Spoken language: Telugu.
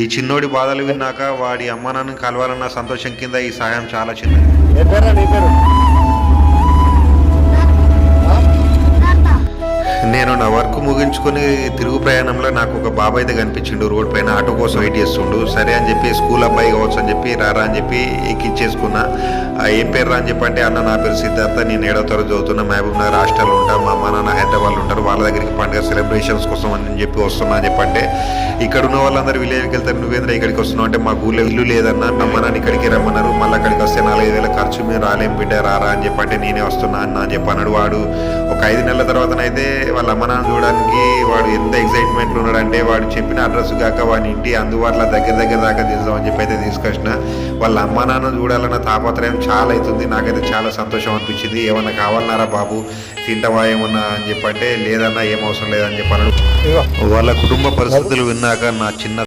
ఈ చిన్నోడి బాధలు విన్నాక వాడి అమ్మ నాన్నని కలవాలన్న సంతోషం కింద ఈ సహాయం చాలా చిన్నది. నేను నా వర్క్ ముగించుకొని తిరుగు ప్రయాణంలో నాకు ఒక బాబాయ్ అయితే కనిపించిండు రోడ్ పైన. ఆటో కోసం వెయిట్ చేస్తుండు. సరే అని చెప్పి స్కూల్ అబ్బాయి కావచ్చు అని చెప్పి రారా అని చెప్పి ఎక్కిచ్చేసుకున్నా. ఏం పేరు రా అని చెప్పి అంటే, అన్న నా పేరు సిద్ధార్థ, నేను 7వ తరగతి చదువుతున్నా, మహబూబ్ నగర్ హాస్టల్లో ఉంటా, మా అమ్మ నాన్న హైదరాబాద్లో ఉంటారు, వాళ్ళ దగ్గరికి పండుగ సెలబ్రేషన్స్ కోసం అని చెప్పి వస్తున్నా అని చెప్పంటే, ఇక్కడ ఉన్న వాళ్ళందరూ విలేజ్కి వెళ్తారు, నువ్వేంద్ర ఇక్కడికి వస్తున్నావు అంటే, మాకు ఊళ్ళో ఇల్లు లేదన్నా, అమ్మ నాన్న ఇక్కడికి రమ్మన్నారు, మళ్ళీ అక్కడికి వస్తే 4-5 వేల ఖర్చు, మేము రాలేం బిడ్డ రారా అని చెప్పంటే, నేనే వస్తున్నా అన్న అని చెప్పి అన్నాడు. వాడు ఒక 5 నెలల తర్వాతనైతే వాళ్ళ అమ్మ నాన్న చూడడానికి వాడు ఎంత ఎక్సైట్మెంట్లో ఉన్నాడంటే, వాడు చెప్పిన అడ్రస్ కాక వాడి ఇంటి అందుబాటులో దగ్గర దాకా తీద్దామని చెప్పి అయితే తీసుకొచ్చిన. వాళ్ళ అమ్మ నాన్న చూడాలన్న తాపత్రయం చాలా అవుతుంది. నాకైతే చాలా సంతోషం అనిపించింది. ఏమన్నా కావాలన్నారా బాబు, తింటావా ఏమన్నా అని చెప్పంటే, లేదన్నా ఏం అవసరం లేదని చెప్పన్నాడు. వాళ్ళ కుటుంబ పరిస్థితులు విన్నాక నా చిన్న